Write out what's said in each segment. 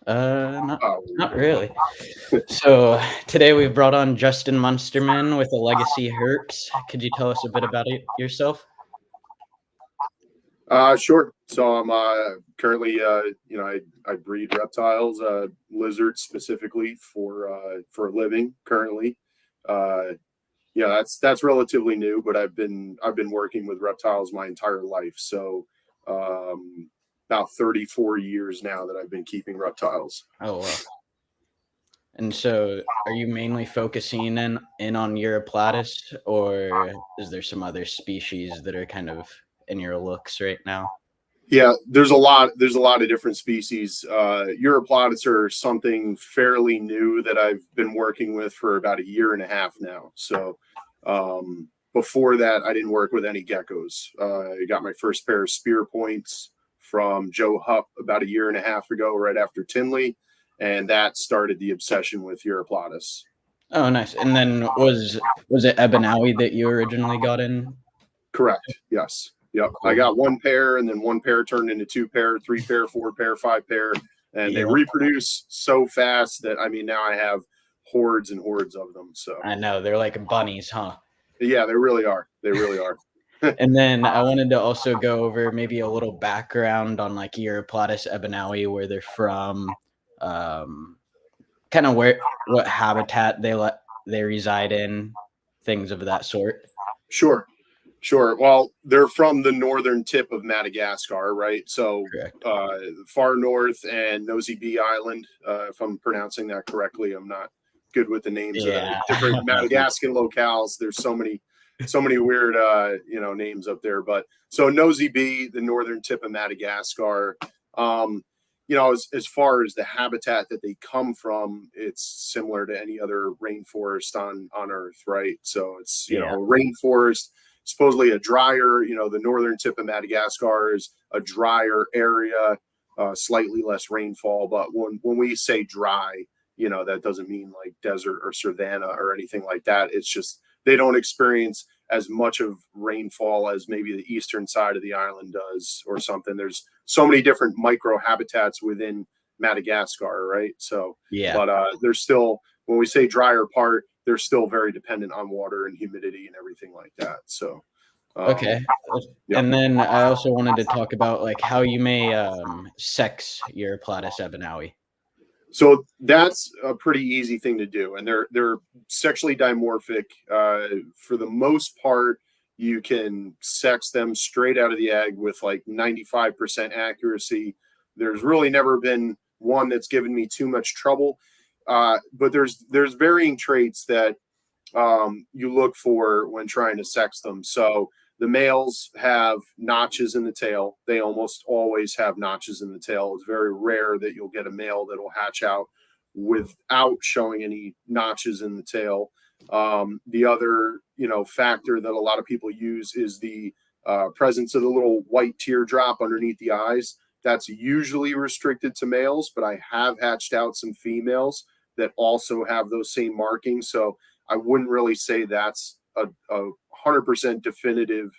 Not Oh, not really. So today we've brought on Justin Munsterman with a Legacy Herps. Could you tell us a bit about yourself? sure. So I'm currently, I breed reptiles, lizards specifically for a living currently. Uh, yeah, that's relatively new, but I've been working with reptiles my entire life. So about 34 years now that I've been keeping reptiles. Oh wow. And so are you mainly focusing in on uroplatus, or is there some other species that are kind of in your looks right now? Yeah, there's a lot of different species. Uroplatus are something fairly new that I've been working with for about a year and a half now. So before that, I didn't work with any geckos. I got my first pair of spear points from Joe Hupp about a year and a half ago, right after Tinley, and that started the obsession with Uroplatus. Oh, nice. And then was it Ebanawi that you originally got in? Correct. Yes. Oh, Yep. I cool. got one pair, and then one pair turned into two pair, three pair, four pair, five pair, and they Yeah, reproduce so fast that I mean now I have hordes and hordes of them. So I know they're like bunnies, huh? yeah, they really are. They really are. And then I wanted to also go over maybe a little background on like Uroplatus ebenaui, where they're from, um, kind of where what habitat they reside in, things of that sort. Sure. Sure. Well, they're from the northern tip of Madagascar, right? So Correct. far north and Nosy Be Island, if I'm pronouncing that correctly. I'm not good with the names of the Yeah. different Madagascan locales. There's so many weird, names up there. But so Nosy Be, the northern tip of Madagascar. Um, as far as the habitat that they come from, it's similar to any other rainforest on Earth, right? So it's Yeah. a rainforest, supposedly a drier, the northern tip of Madagascar is a drier area, slightly less rainfall. But when we say dry, that doesn't mean like desert or savanna or anything like that. It's just they don't experience as much of rainfall as maybe the eastern side of the island does or something. There's so many different micro habitats within Madagascar, right? So, Yeah. but there's still, when we say drier part, they're still very dependent on water and humidity and everything like that. So, Okay. um, yeah. And then I also wanted to talk about like how you may sex Uroplatus ebenaui. So that's a pretty easy thing to do, and they're sexually dimorphic. For the most part, you can sex them straight out of the egg with like 95% accuracy. There's really never been one that's given me too much trouble. But there's varying traits that you look for when trying to sex them. So the males have notches in the tail. They almost always have notches in the tail. It's very rare that you'll get a male that will hatch out without showing any notches in the tail. The other, factor that a lot of people use is the presence of the little white teardrop underneath the eyes. That's usually restricted to males, but I have hatched out some females that also have those same markings. So I wouldn't really say that's a 100% definitive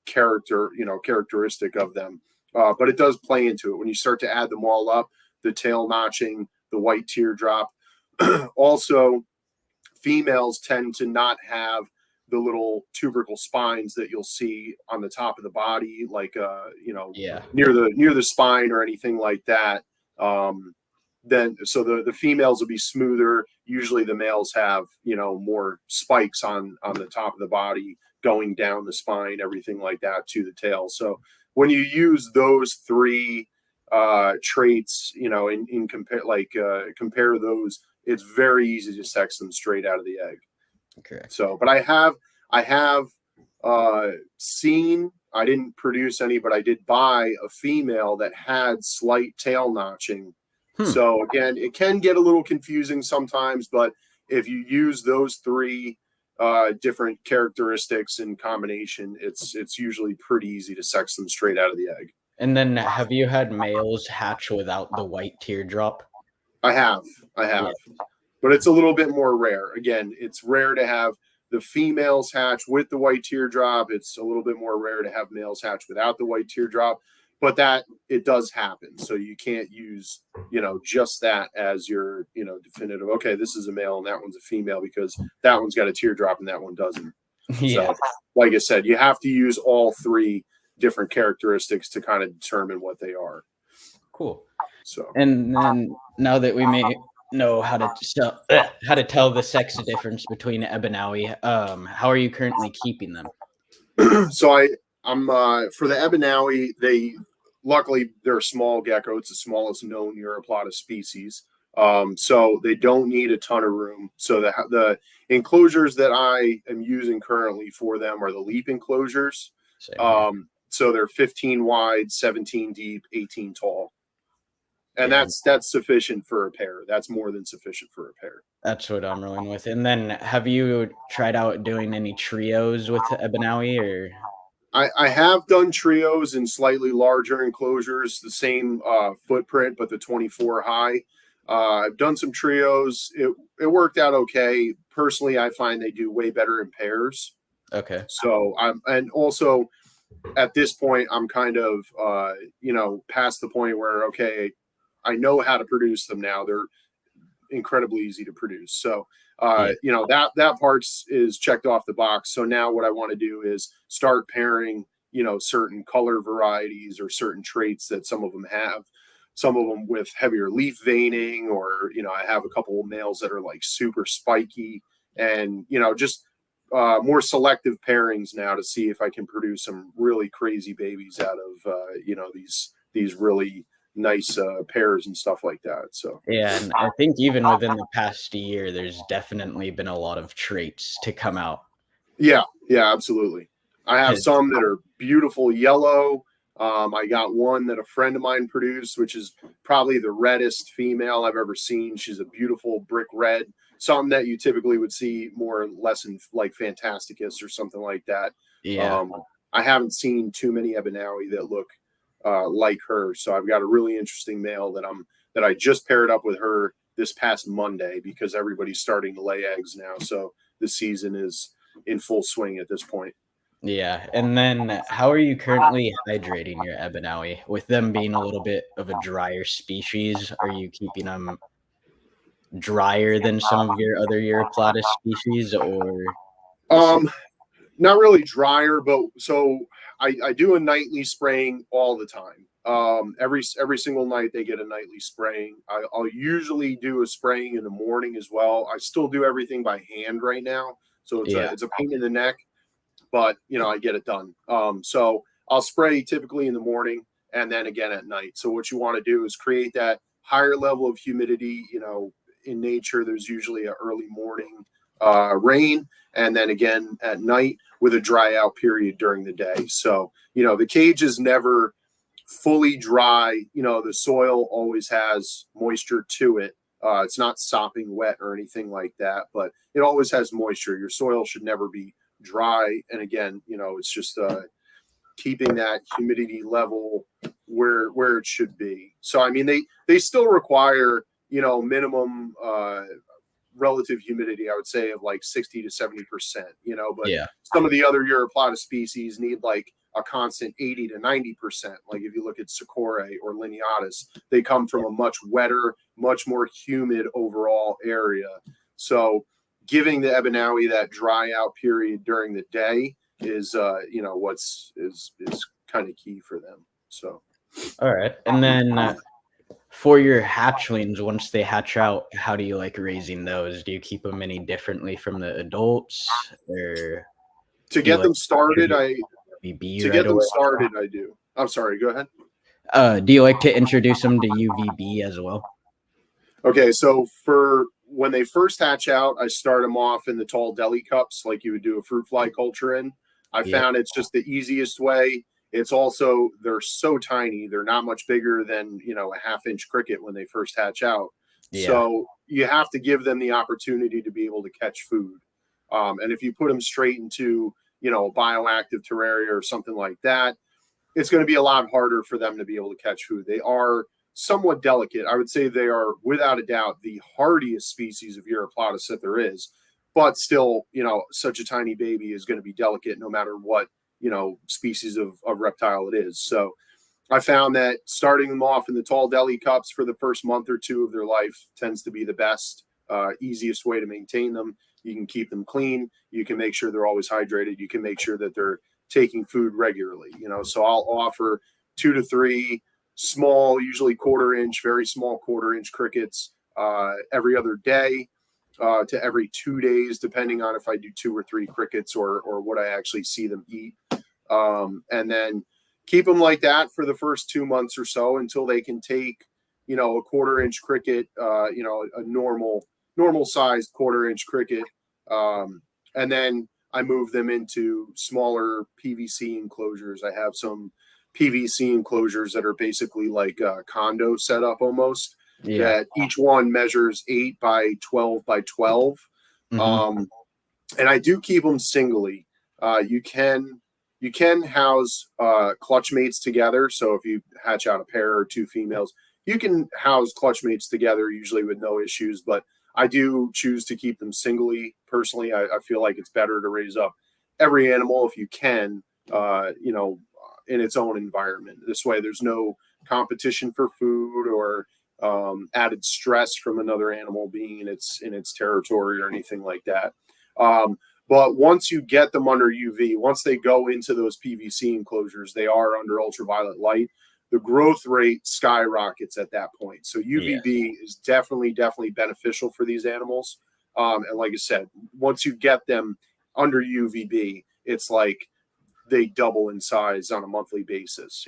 characteristic of them. But it does play into it when you start to add them all up: the tail notching, the white teardrop. Also, females tend to not have the little tubercle spines that you'll see on the top of the body, like Yeah. near the spine or anything like that. Um, then so the females will be smoother. Usually the males have more spikes on the top of the body going down the spine, everything like that to the tail. So when you use those three traits, in compare those, it's very easy to sex them straight out of the egg. Correct. So, but I have seen. I didn't produce any, but I did buy a female that had slight tail notching. Hmm. So again, it can get a little confusing sometimes, but if you use those three different characteristics in combination, it's usually pretty easy to sex them straight out of the egg. And then have you had males hatch without the white teardrop? I have, I Yeah. have, but it's a little bit more rare. Again, it's rare to have the females hatch with the white teardrop. It's a little bit more rare to have males hatch without the white teardrop. but that it does happen. So you can't use, just that as your, definitive, okay, this is a male and that one's a female because that one's got a teardrop and that one doesn't. Yeah. So, like I said, you have to use all three different characteristics to kind of determine what they are. Cool. So, and then now that we may know how to tell the sex difference between Ebanawi, how are you currently keeping them? so I'm for the Ebanawi, luckily they're a small gecko. It's the smallest known uroplatus species. So they don't need a ton of room. So the enclosures that I am using currently for them are the leap enclosures. So they're 15 wide, 17 deep, 18 tall. And that's sufficient for a pair. That's more than sufficient for a pair. That's what I'm rolling with. And then have you tried out doing any trios with Ebanawi or? I have done trios in slightly larger enclosures, the same footprint, but the 24 high. I've done some trios. It worked out okay. Personally, I find they do way better in pairs. Okay. So and also at this point, I'm kind of, past the point where, okay, I know how to produce them now. They're incredibly easy to produce. So, that part is checked off the box. So now what I want to do is start pairing, certain color varieties or certain traits that some of them have. Some of them with heavier leaf veining, or, I have a couple of males that are like super spiky and, just more selective pairings now to see if I can produce some really crazy babies out of, these really nice pairs and stuff like that. So yeah, and I think even within the past year, there's definitely been a lot of traits to come out. Yeah, absolutely. I have some that are beautiful yellow. I got one that a friend of mine produced, which is probably the reddest female I've ever seen. She's a beautiful brick red, something that you typically would see more or less in like Fantasticus or something like that. Yeah. I haven't seen too many Ebanawi that look like her. So I've got a really interesting male that I just paired up with her this past Monday because everybody's starting to lay eggs now. So the season is in full swing at this point. Yeah. And then how are you currently hydrating your Ebanawi? With them being a little bit of a drier species, are you keeping them drier than some of your other uroplatus species, or? Not really drier, but so I do a nightly spraying all the time. Every single night they get a nightly spraying. I'll usually do a spraying in the morning as well. I still do everything by hand right now, so it's a pain in the neck, but I get it done. So I'll spray typically in the morning and then again at night. So what you want to do is create that higher level of humidity. In nature, there's usually an early morning rain, and then again at night with a dry out period during the day. So, the cage is never fully dry. The soil always has moisture to it. It's not sopping wet or anything like that, but it always has moisture. Your soil should never be dry. And again, it's just keeping that humidity level where it should be. So, I mean, they still require, minimum relative humidity, I would say, of like 60 to 70%, but some of the other uroplatus species need like a constant 80 to 90%. Like if you look at Sakura or Lineatus, they come from a much wetter, much more humid overall area. So giving the Ebanawi that dry out period during the day is, what's is kind of key for them. So. All right. And then for your hatchlings, once they hatch out, how do you like raising those? Do you keep them any differently from the adults, or to get them started? I do. I'm sorry. Go ahead. Do you like to introduce them to UVB as well? Okay, so for when they first hatch out, I start them off in the tall deli cups, like you would do a fruit fly culture in. I found it's just the easiest way. It's also, they're so tiny. They're not much bigger than, a half-inch cricket when they first hatch out. Yeah. So you have to give them the opportunity to be able to catch food. And if you put them straight into, a bioactive terraria or something like that, it's going to be a lot harder for them to be able to catch food. They are somewhat delicate. I would say they are, without a doubt, the hardiest species of uroplatus that there is. But still, such a tiny baby is going to be delicate no matter what species of reptile it is. So I found that starting them off in the tall deli cups for the first month or two of their life tends to be the best, easiest way to maintain them. You can keep them clean. You can make sure they're always hydrated. You can make sure that they're taking food regularly. So I'll offer 2 to 3 small, usually quarter-inch, very small quarter-inch crickets every other day to every 2 days, depending on if I do 2 or 3 crickets or what I actually see them eat. And then keep them like that for the first 2 months or so until they can take, a quarter-inch cricket, a normal sized quarter-inch cricket, and then I move them into smaller PVC enclosures. I have some PVC enclosures that are basically like a condo setup almost. Yeah. That each one measures 8 by 12 by 12. Mm-hmm. And I do keep them singly. You can house clutch mates together. So if you hatch out a pair or 2 females, you can house clutch mates together usually with no issues. But I do choose to keep them singly. Personally, I feel like it's better to raise up every animal if you can, in its own environment. This way, there's no competition for food or added stress from another animal being in its territory or anything like that. But once you get them under UV, once they go into those PVC enclosures, they are under ultraviolet light. The growth rate skyrockets at that point. So UVB is definitely beneficial for these animals. And like I said, once you get them under UVB, it's like they double in size on a monthly basis,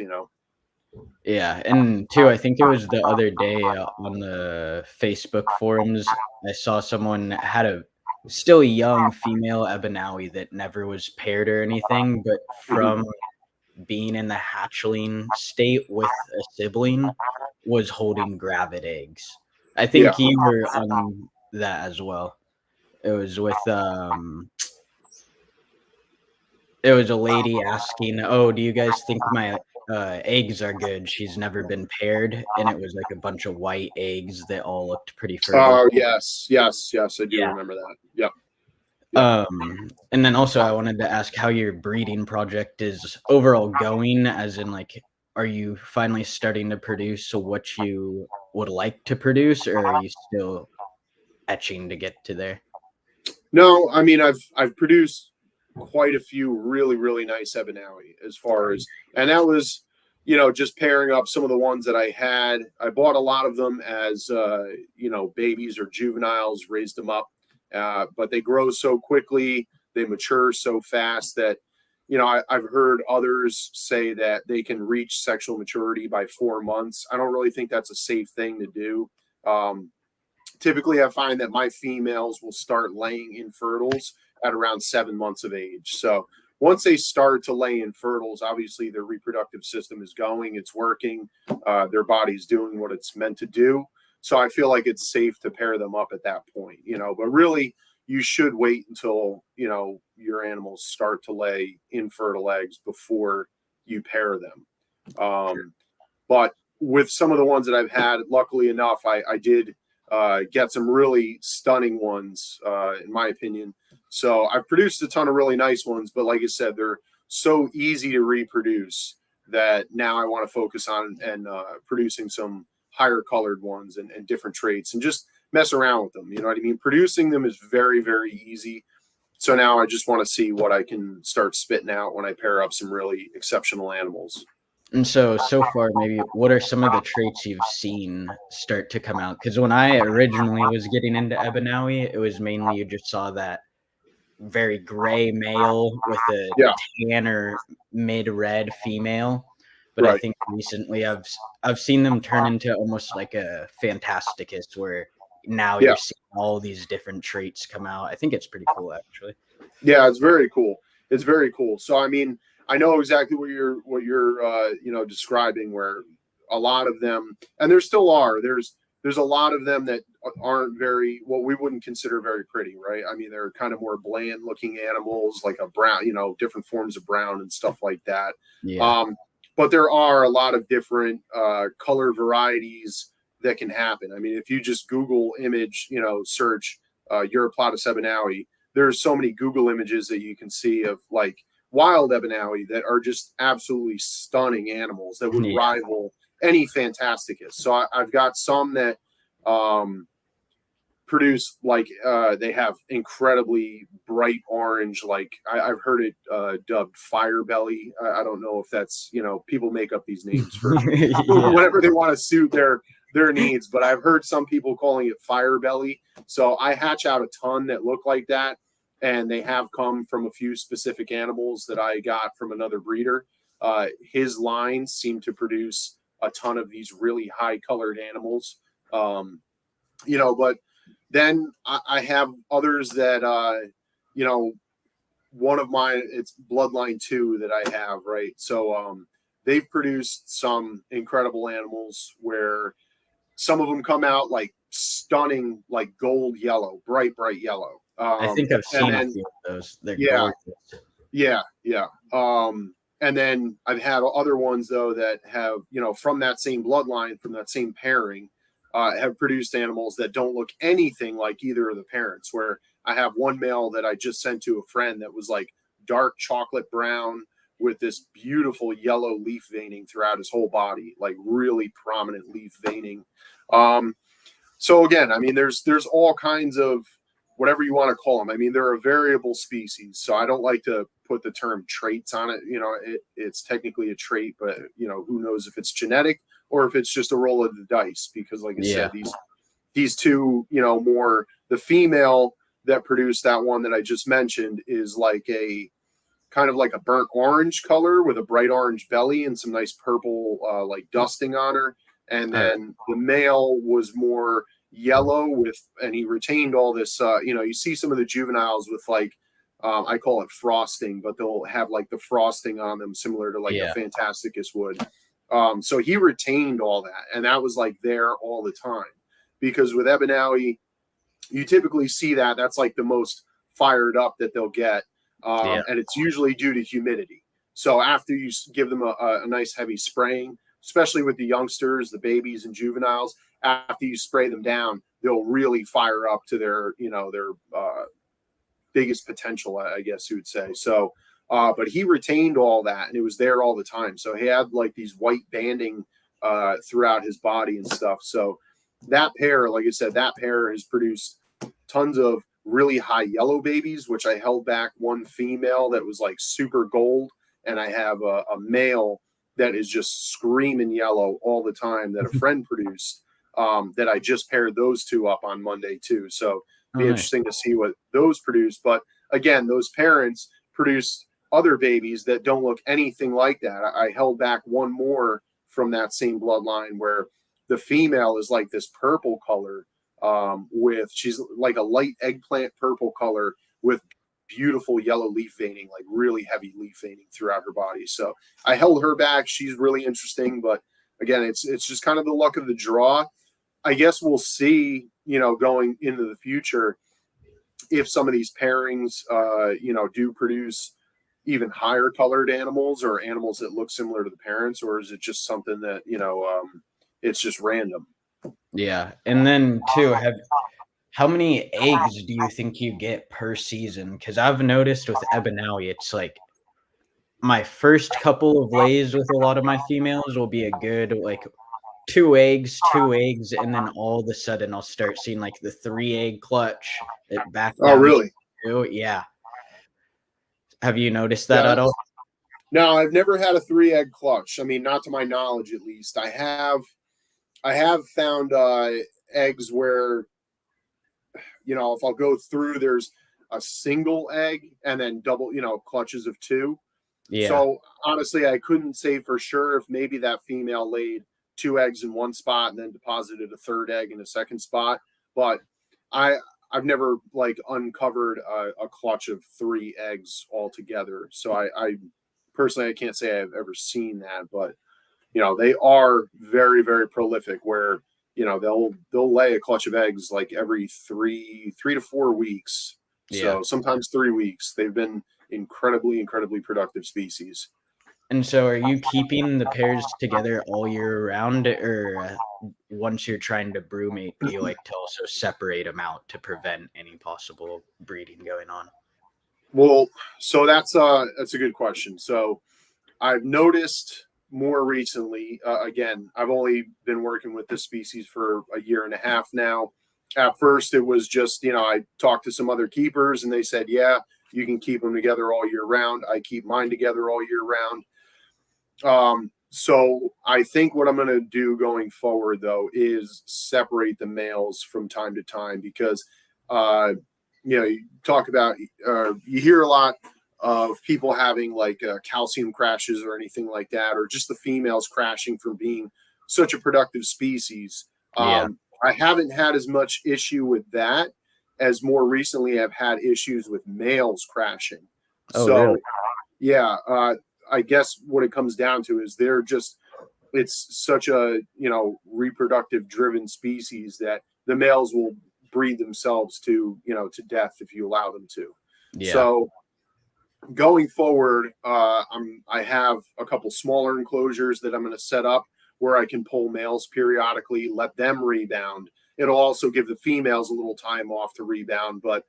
Yeah, and too, I think it was the other day on the Facebook forums, I saw someone had a still young female Abanawi that never was paired or anything, but Mhm. from being in the hatchling state with a sibling was holding gravid eggs. I Yeah. think you were on that as well. It was with it was a lady asking, "Oh, do you guys think my, eggs are good?" She's never been paired, and it was, like, a bunch of white eggs that all looked pretty fertile. Oh, yes. I do Yeah. remember that. Yep. And then also I wanted to ask how your breeding project is overall going, as in, like, are you finally starting to produce what you would like to produce, or are you still etching to get to there? No, I mean I've produced quite a few really nice Ebanawi as far as, and that was, just pairing up some of the ones that I had. I bought a lot of them as babies or juveniles, raised them up, but they grow so quickly, they mature so fast that I've heard others say that they can reach sexual maturity by 4 months. I don't really think that's a safe thing to do. Typically I find that my females will start laying infertils at around 7 months of age. So once they start to lay infertils, obviously their reproductive system is going, it's working, their body's doing what it's meant to do. So I feel like it's safe to pair them up at that point, but really you should wait until, your animals start to lay infertile eggs before you pair them. But with some of the ones that I've had, luckily enough, I did get some really stunning ones, in my opinion. So I've produced a ton of really nice ones, but like I said, they're so easy to reproduce that now I want to focus on and producing some higher colored ones and different traits and just mess around with them. You know what I mean? Producing them is very easy. So now I just want to see what I can start spitting out when I pair up some really exceptional animals. And so far, maybe what are some of the traits you've seen start to come out? Because when I originally was getting into Ebanawi, it was mainly you just saw that very gray male with a Yeah, tan or mid-red female, but I right. think recently I've seen them turn into almost like a Fantasticus, where now Yeah. you're seeing all these different traits come out. I think it's pretty cool, actually. Yeah, it's very cool. It's very cool. So I mean, I know exactly what you're describing, where a lot of them, and there still are. There's a lot of them that aren't very, what we wouldn't consider very pretty, right? I mean, they're kind of more bland looking animals, like a brown, different forms of brown and stuff like that. Yeah. Um, but there are a lot of different color varieties that can happen. I mean, if you just Google image, search uroplatus ebanawi, there's so many Google images that you can see of like wild Ebanawi that are just absolutely stunning animals that would Yeah. rival any Fantasticus. So I've got some that produce like they have incredibly bright orange, like I've heard it dubbed fire belly. I don't know if that's, people make up these names for Yeah. whatever they want to suit their needs, but I've heard some people calling it fire belly. So I hatch out a ton that look like that, and they have come from a few specific animals that I got from another breeder. His lines seem to produce a ton of these really high colored animals. But then I have others that, one of mine, it's Bloodline 2 that I have, right? So they've produced some incredible animals where some of them come out like stunning, like gold yellow, bright yellow. I think I've And seen a then, few of those. They're yeah, gorgeous. yeah. And then I've had other ones though that have, from that same bloodline, from that same pairing, have produced animals that don't look anything like either of the parents. Where I have one male that I just sent to a friend that was like dark chocolate brown with this beautiful yellow leaf veining throughout his whole body, like really prominent leaf veining. So again, I mean, there's all kinds of whatever you want to call them. I mean, they're a variable species, so I don't like to put the term traits on it. It's technically a trait, but who knows if it's genetic or if it's just a roll of the dice. Because, like I said, these two, more the female that produced that one that I just mentioned is like a kind of like a burnt orange color with a bright orange belly and some nice purple like dusting on her. And then the male was more yellow and he retained all this, you see some of the juveniles with like, I call it frosting, but they'll have like the frosting on them similar to like a Fantasticus would. So he retained all that, and that was like there all the time. Because with Ebanawi, you typically see that's like the most fired up that they'll get. And it's usually due to humidity. So after you give them a nice heavy spraying, especially with the youngsters, the babies and juveniles, after you spray them down, they'll really fire up to their biggest potential, I guess you would say. So, but he retained all that, and it was there all the time. So he had like these white banding throughout his body and stuff. So that pair, like I said, that pair has produced tons of really high yellow babies, which I held back one female that was like super gold, and I have a male that is just screaming yellow all the time that a friend produced, that I just paired those two up on Monday too. So be interesting to see what those produce. But again, those parents produced other babies that don't look anything like that. I held back one more from that same bloodline where the female is like this purple color, she's like a light eggplant purple color with beautiful yellow leaf veining, like really heavy leaf veining throughout her body. So I held her back. She's really interesting, but again, it's just kind of the luck of the draw. I guess we'll see, going into the future, if some of these pairings, do produce even higher colored animals or animals that look similar to the parents, or is it just something that, it's just random? Yeah. And then too, how many eggs do you think you get per season? Because I've noticed with Ebanawi, it's like my first couple of lays with a lot of my females will be a good like two eggs, and then all of a sudden I'll start seeing like the 3-egg clutch back Oh, down. really? Yeah. Have you noticed that at all? No, I've never had a 3-egg clutch. I mean, not to my knowledge, at least. I have found eggs where, if I'll go through, there's a single egg and then double, clutches of 2. Yeah. So honestly, I couldn't say for sure if maybe that female laid 2 eggs in one spot and then deposited a 3rd egg in a second spot. But I've never like uncovered a clutch of 3 eggs altogether. So I personally, I can't say I've ever seen that, but they are very, very prolific where, they'll lay a clutch of eggs like every 3 to 4 weeks. So sometimes 3 weeks. They've been incredibly productive species. And so are you keeping the pairs together all year round, or once you're trying to brewmate, do you like to also separate them out to prevent any possible breeding going on? Well, so that's a good question. So I've noticed more recently. Again, I've only been working with this species for a year and a half now. At first, it was just I talked to some other keepers, and they said, "Yeah, you can keep them together all year round." I keep mine together all year round. So I think what I'm going to do going forward, though, is separate the males from time to time because, uh, you talk about, you hear a lot of people having like calcium crashes or anything like that, or just the females crashing from being such a productive species. Yeah. I haven't had as much issue with that as more recently I've had issues with males crashing. Oh, really? So, yeah, I guess what it comes down to is it's such a reproductive driven species that the males will breed themselves to death if you allow them to. Yeah. So going forward, I have a couple smaller enclosures that I'm going to set up where I can pull males periodically, let them rebound. It'll also give the females a little time off to rebound, but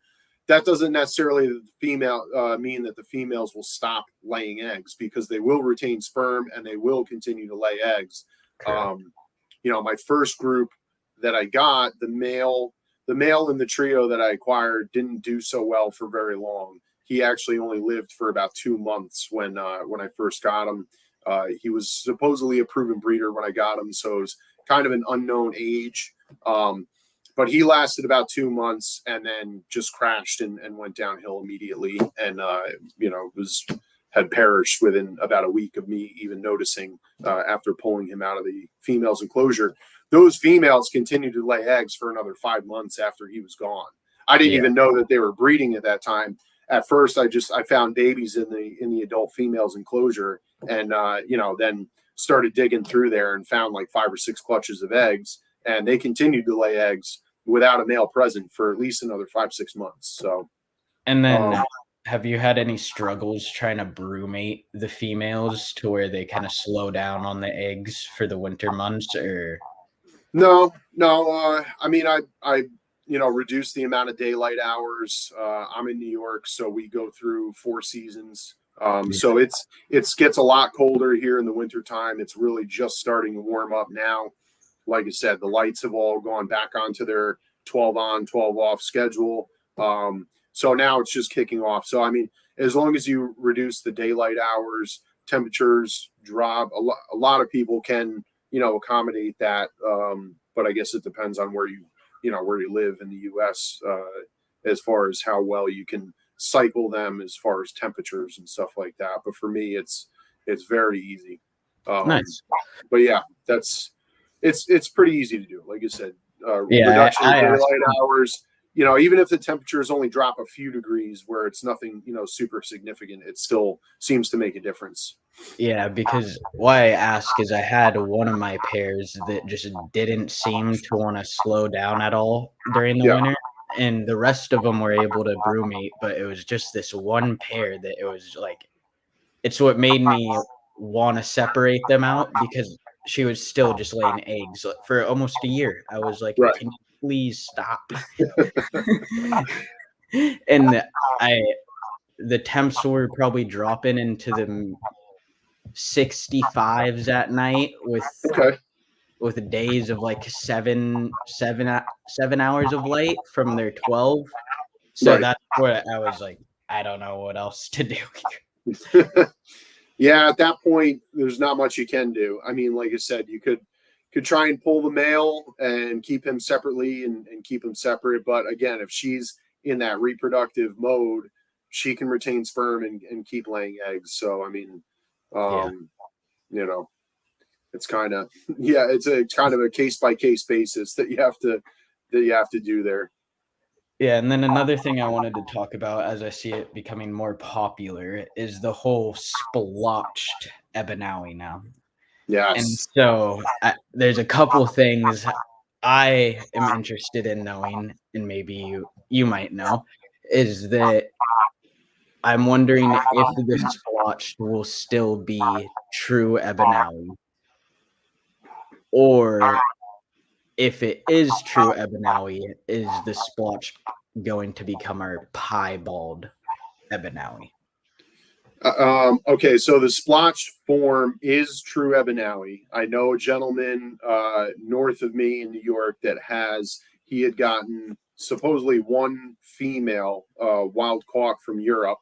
that doesn't necessarily mean that the females will stop laying eggs because they will retain sperm and they will continue to lay eggs. True. My first group that I got, the male in the trio that I acquired didn't do so well for very long. He actually only lived for about 2 months when I first got him. He was supposedly a proven breeder when I got him, so it was kind of an unknown age. But he lasted about 2 months and then just crashed and went downhill immediately, and had perished within about a week of me even noticing after pulling him out of the female's enclosure. Those females continued to lay eggs for another 5 months after he was gone. I didn't Yeah. even know that they were breeding at that time. At first, I found babies in the adult female's enclosure, and then started digging through there and found like 5 or 6 clutches of eggs, and they continued to lay eggs without a male present for at least another 5-6 months. So, And um, then have you had any struggles trying to brumate the females to where they kind of slow down on the eggs for the winter months or no, no. I mean, I reduced the amount of daylight hours. I'm in New York, so we go through 4 seasons. So it gets a lot colder here in the winter time. It's really just starting to warm up now. Like I said, the lights have all gone back onto their 12 on, 12 off schedule. So now it's just kicking off. So, I mean, as long as you reduce the daylight hours, temperatures drop, a lot of people can, accommodate that. But I guess it depends on where you live in the U.S. As far as how well you can cycle them as far as temperatures and stuff like that. But for me, it's very easy. nice? But yeah, it's pretty easy to do. Like you said, Yeah, reduction of I asked. daylight hours. Even if the temperatures only drop a few degrees, where it's nothing, super significant, it still seems to make a difference. Yeah, because why I ask is I had one of my pairs that just didn't seem to want to slow down at all during the Yeah, winter, and the rest of them were able to brumate, but it was just this one pair that it was like it's what made me want to separate them out because she was still just laying eggs for almost a year. I was like, right. "Can you please stop?" And I the temps were probably dropping into the 65s at night Okay, with days of like 7 hours of light from their 12. So right. that's what I was like, I don't know what else to do here. Yeah, at that point, there's not much you can do. I mean, like I said, you could try and pull the male and keep him separately and keep him separate. But again, if she's in that reproductive mode, she can retain sperm and keep laying eggs. So I mean, Yeah. um, you know, it's kind of yeah, it's a kind of a case by case basis that you have to do there. Yeah, and then another thing I wanted to talk about as I see it becoming more popular is the whole splotched Ebanawi now. And Yes. so there's a couple things I am interested in knowing, and maybe you might know, is that I'm wondering if the splotched will still be true Ebanawi, or if it is true Ebanawi, is the splotched going to become our piebald? Ebenaui? Okay, so the splotched form is true Ebenaui. I know a gentleman north of me in New York that he had gotten supposedly one female wild caught from Europe.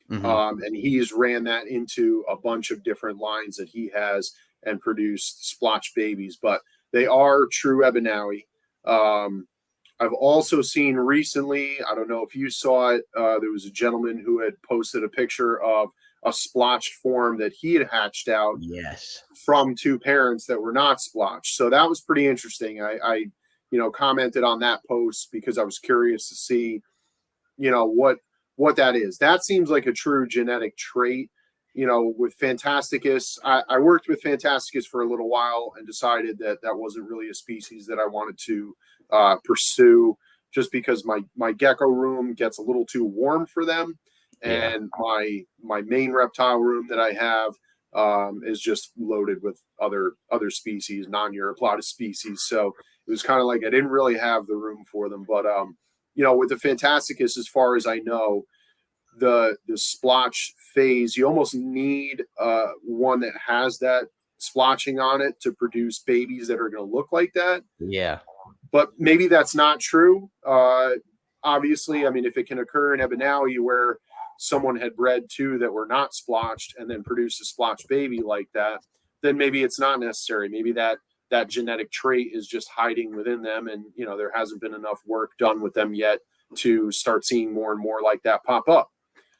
And he's ran that into a bunch of different lines that he has and produced splotch babies, but they are true Ebenaui. I've also seen recently, I don't know if you saw it, there was a gentleman who had posted a picture of a splotched form that he had hatched out Yes. from two parents that were not splotched. So that was pretty interesting. I commented on that post because I was curious to see, what that is. That seems like a true genetic trait. With Fantasticus, I worked with Fantasticus for a little while and decided that wasn't really a species that I wanted to pursue, just because my gecko room gets a little too warm for them, and my main reptile room that I have is just loaded with other species, non-uroplatus species. So it was kind of like I didn't really have the room for them. But with the Fantasticus, as far as I know, the splotch phase, you almost need one that has that splotching on it to produce babies that are going to look like that. Yeah. But maybe that's not true. Obviously, I mean, if it can occur in Ebenaui where someone had bred two that were not splotched and then produced a splotched baby like that, then maybe it's not necessary. Maybe that genetic trait is just hiding within them, and there hasn't been enough work done with them yet to start seeing more and more like that pop up.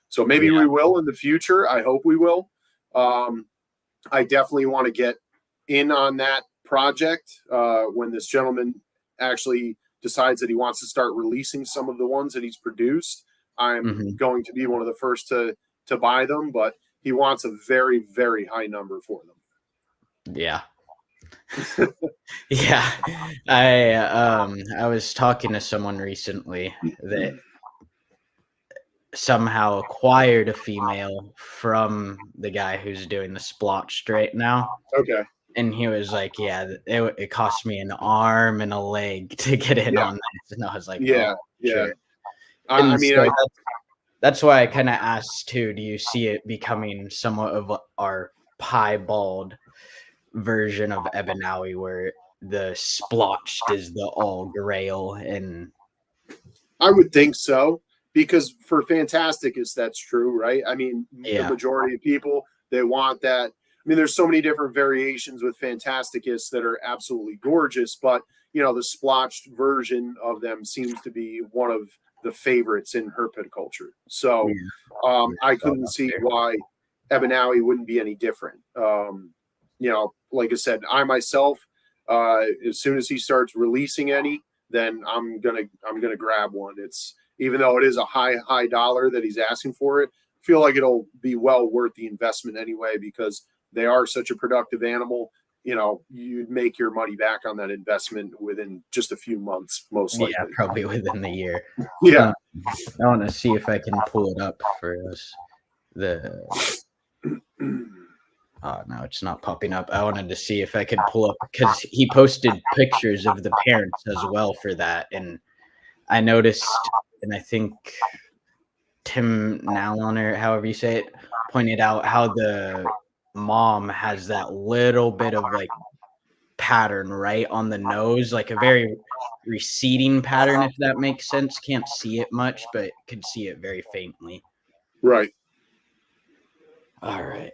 So maybe we will in the future. I hope we will. I definitely want to get in on that project when this gentleman actually decides that he wants to start releasing some of the ones that he's produced. I'm going to be one of the first to buy them, but he wants a very, very high number for them. Yeah. Yeah. I was talking to someone recently that somehow acquired a female from the guy who's doing the splotched right now. Okay. And he was like, yeah, it cost me an arm and a leg to get in on this. And I was like, yeah. Sure. I mean, so that's why I kind of asked too, do you see it becoming somewhat of our piebald version of Ebenaui, where the splotched is the all grail? And I would think so, because for Fantasticus, that's true, right? I mean, the majority of people, they want that. I mean, there's so many different variations with Fantasticus that are absolutely gorgeous, but the splotched version of them seems to be one of the favorites in herpetoculture. So I couldn't see why Ebenaui wouldn't be any different. Like I said, I myself, as soon as he starts releasing any, then I'm gonna grab one. It's, even though it is a high dollar that he's asking for it, I feel like it'll be well worth the investment anyway, because they are such a productive animal. You'd make your money back on that investment within just a few months, most likely. Yeah, probably within the year. Yeah. I want to see if I can pull it up for us. Oh, no, it's not popping up. I wanted to see if I could pull up, because he posted pictures of the parents as well for that. And I noticed, and I think Tim Nallon, or however you say it, pointed out how the mom has that little bit of like pattern right on the nose, like a very receding pattern, if that makes sense. Can't see it much, but could see it very faintly. Right. All right.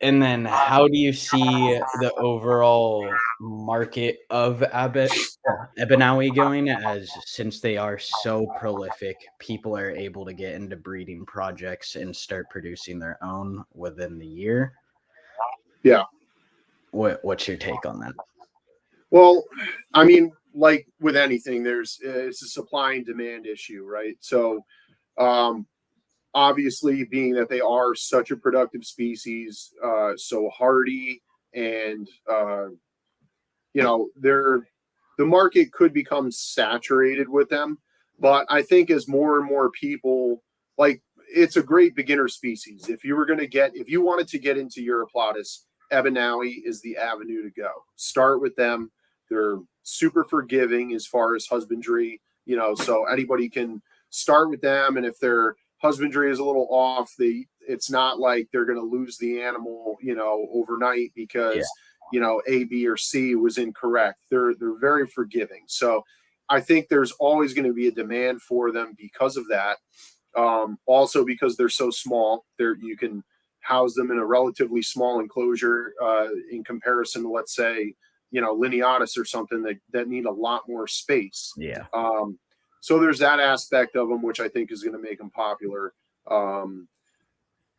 And then how do you see the overall market of Ebenaui going, as since they are so prolific, people are able to get into breeding projects and start producing their own within the year? Yeah. What's your take on that? Well, I mean, like with anything, it's a supply and demand issue, right? So, obviously, being that they are such a productive species, so hardy, and the market could become saturated with them. But I think as more and more people, like, it's a great beginner species. If you wanted to get into uroplatus, Ebenaui is the avenue to go. Start with them. They're super forgiving as far as husbandry, so anybody can start with them. And if they're husbandry is a little off. It's not like they're going to lose the animal, overnight Yeah. because, A, B, or C was incorrect. They're very forgiving. So I think there's always going to be a demand for them because of that. Also because they're so small, you can house them in a relatively small enclosure in comparison to, let's say, lineatus or something that need a lot more space. Yeah. So there's that aspect of them, which I think is going to make them popular.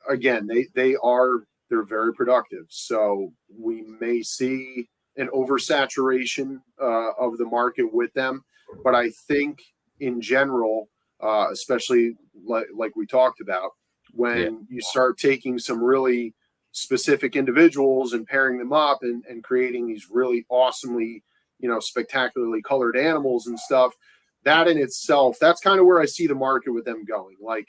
Again, they're very productive. So we may see an oversaturation of the market with them, but I think in general, especially like we talked about, when you start taking some really specific individuals and pairing them up and creating these really awesomely, spectacularly colored animals and stuff, that in itself, that's kind of where I see the market with them going. Like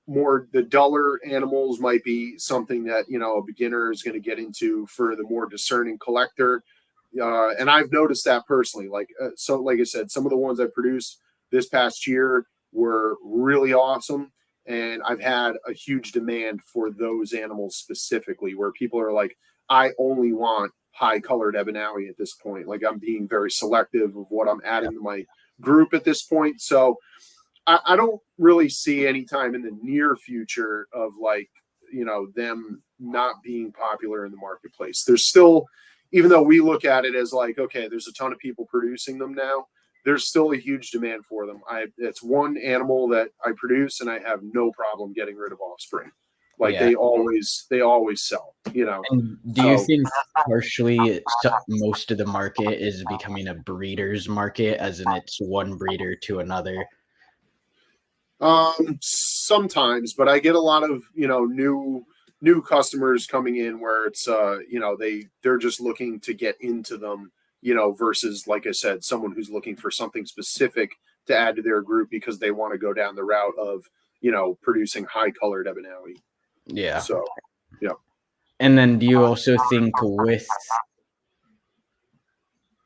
more the duller animals might be something that a beginner is going to get into for the more discerning collector. And I've noticed that personally. Like I said, some of the ones I produced this past year were really awesome, and I've had a huge demand for those animals specifically, where people are like, I only want high colored Ebanawi at this point. Like, I'm being very selective of what I'm adding to my group at this point. So I don't really see any time in the near future of them not being popular in the marketplace. There's still, even though we look at it as like, okay, there's a ton of people producing them now, there's still a huge demand for them. It's one animal that I produce and I have no problem getting rid of offspring. Like they always sell, And do you think partially most of the market is becoming a breeder's market, as in it's one breeder to another? Sometimes, but I get a lot of new customers coming in where it's they're just looking to get into them, versus, like I said, someone who's looking for something specific to add to their group because they want to go down the route of producing high colored Ebanawi. Yeah. So yeah. And then do you also think with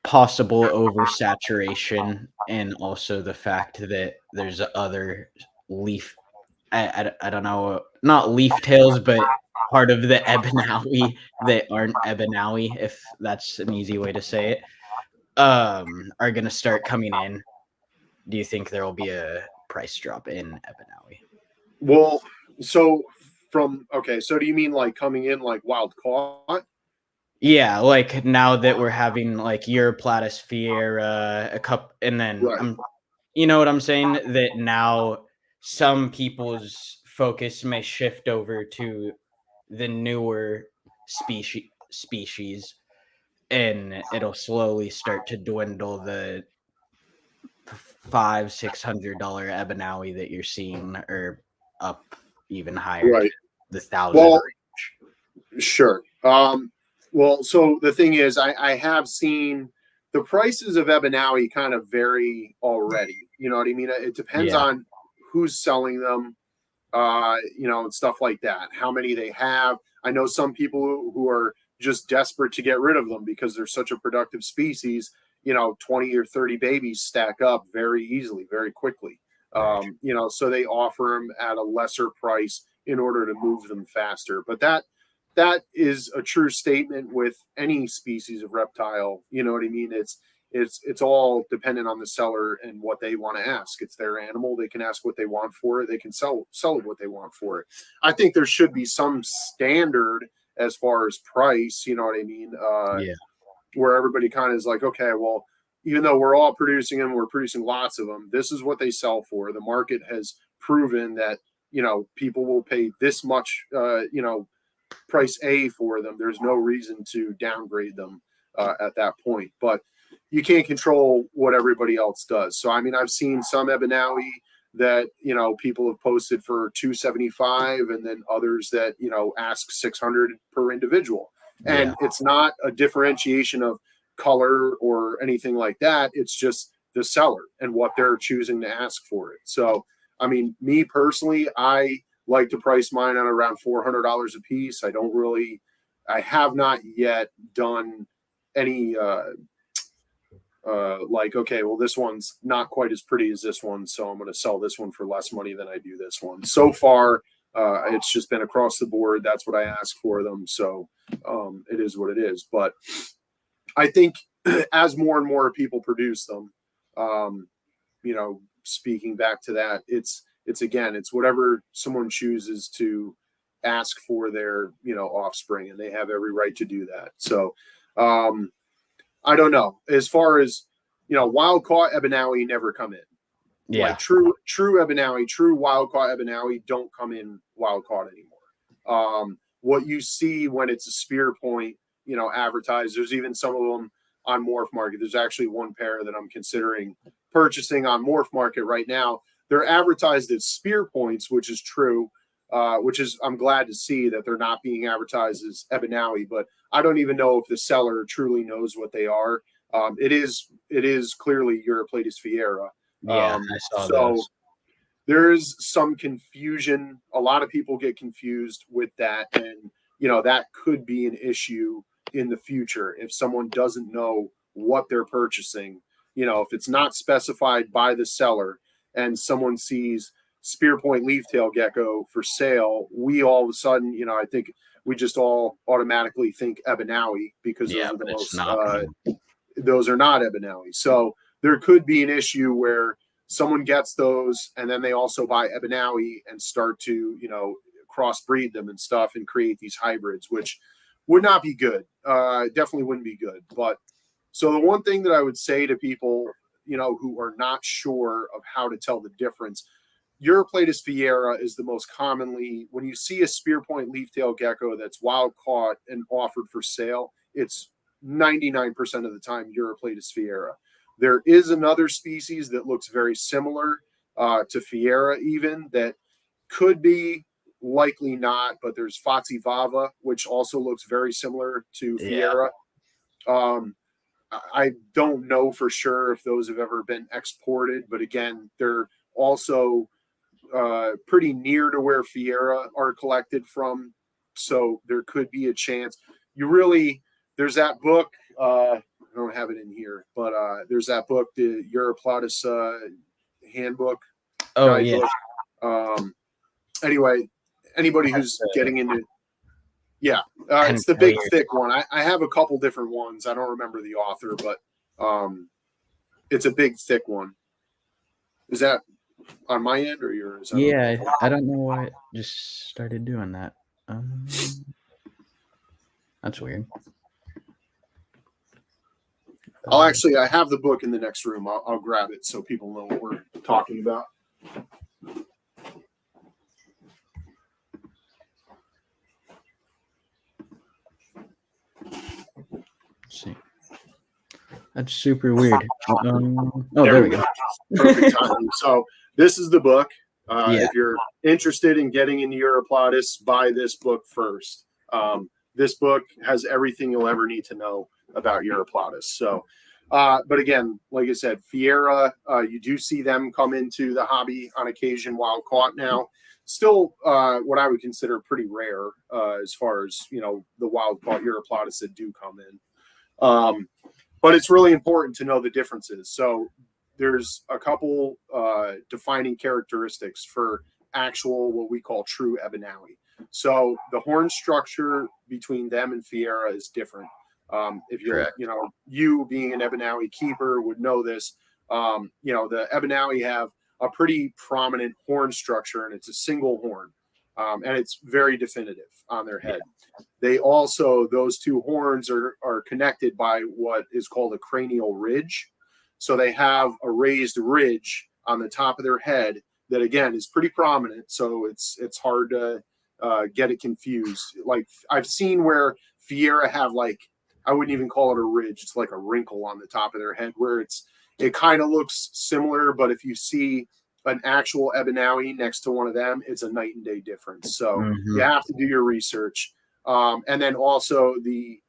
possible oversaturation and also the fact that there's other leaf, I don't know, not leaf tails, but part of the Ebanawi that aren't Ebanawi, if that's an easy way to say it, are going to start coming in? Do you think there will be a price drop in Ebanawi? Well, so do you mean like coming in like wild caught? Yeah, like now that we're having like uroplatus fiera, a cup, and then Right. you know what I'm saying? That now some people's focus may shift over to the newer species, and it'll slowly start to dwindle the $500-600 Ebanawi that you're seeing, or up even higher to Right. the 1,000 Well, range. sure. Well, so the thing is, I have seen the prices of Ebanawi kind of vary already. You know what I mean? It depends Yeah. on who's selling them, and stuff like that. How many they have. I know some people who are just desperate to get rid of them because they're such a productive species. 20 or 30 babies stack up very easily, very quickly. So they offer them at a lesser price in order to move them faster. But that is a true statement with any species of reptile. You know what I mean? It's all dependent on the seller and what they want to ask. It's their animal. They can ask what they want for it. They can sell what they want for it. I think there should be some standard as far as price. You know what I mean? Yeah. Where everybody kind of is like, okay, well, even though we're all producing them, we're producing lots of them. This is what they sell for. The market has proven that people will pay this much. Price A for them. There's no reason to downgrade them at that point. But you can't control what everybody else does. So I mean, I've seen some Ebanawi that people have posted for $275, and then others that ask $600 per individual. And it's not a differentiation of color or anything like that. It's just the seller and what they're choosing to ask for it. So I mean, me personally, I like to price mine at around $400 a piece. I have not yet done any like, okay, well, this one's not quite as pretty as this one, so I'm going to sell this one for less money than I do this one. So far, it's just been across the board. That's what I ask for them. So it is what it is. But I think as more and more people produce them, speaking back to that, it's whatever someone chooses to ask for their, offspring, and they have every right to do that. So I don't know. As far as, wild caught Ebanawi never come in. Yeah. Like true Ebanawi, true wild caught Ebanawi don't come in wild caught anymore. What you see when it's a spear point, advertised, there's even some of them on Morph Market. There's actually one pair that I'm considering purchasing on Morph Market right now. They're advertised as spear points, which is true, I'm glad to see that they're not being advertised as Ebanawi, but I don't even know if the seller truly knows what they are. It is clearly uroplatus fiera. Yeah, I saw so those. There is some confusion. A lot of people get confused with that, and that could be an issue in the future if someone doesn't know what they're purchasing. If it's not specified by the seller and someone sees spear point leaf-tail gecko for sale, we all of a sudden, I think we just all automatically think Ebanawi because those are the most those are not Ebanawi. So there could be an issue where someone gets those and then they also buy Ebanawi and start to, crossbreed them and stuff and create these hybrids, which would not be good. Definitely wouldn't be good. But so the one thing that I would say to people, who are not sure of how to tell the difference, uroplatus fiera is the most commonly, when you see a spear point leaf-tail gecko that's wild caught and offered for sale, it's 99% of the time uroplatus fiera. There is another species that looks very similar to fiera even, that could be, likely not, but there's Fatsivava, which also looks very similar to fiera. I don't know for sure if those have ever been exported, but again, they're also pretty near to where fiera are collected from, so there could be a chance. There's that book, I don't have it in here, but there's that book, the uroplatus handbook. Oh yeah. Anyway, anybody who's getting into, it's the big thick one. I have a couple different ones. I don't remember the author, but it's a big thick one. Is that on my end or yours? I don't know why it just started doing that. That's weird. I have the book in the next room. I'll grab it so people know what we're talking about. Let's see. That's super weird. There we go. Perfect timing. So this is the book. If you're interested in getting into uroplatus, buy this book first. This book has everything you'll ever need to know about uroplatus. So, but again, like I said, fiera, you do see them come into the hobby on occasion, wild caught now. Still, what I would consider pretty rare as far as, the wild caught uroplatus that do come in. But it's really important to know the differences. So there's a couple defining characteristics for actual, what we call true Ebanawi. So the horn structure between them and fiera is different. If you're, you being an Ebanawi keeper would know this. The Ebanawi have a pretty prominent horn structure, and it's a single horn, and it's very definitive on their head. They also, those two horns are connected by what is called a cranial ridge. So they have a raised ridge on the top of their head that, again, is pretty prominent. So it's hard to get it confused. Like I've seen where fiera have, like, I wouldn't even call it a ridge. It's like a wrinkle on the top of their head where it kind of looks similar, but if you see an actual Ebanawi next to one of them, it's a night and day difference. So you have to do your research. And then also the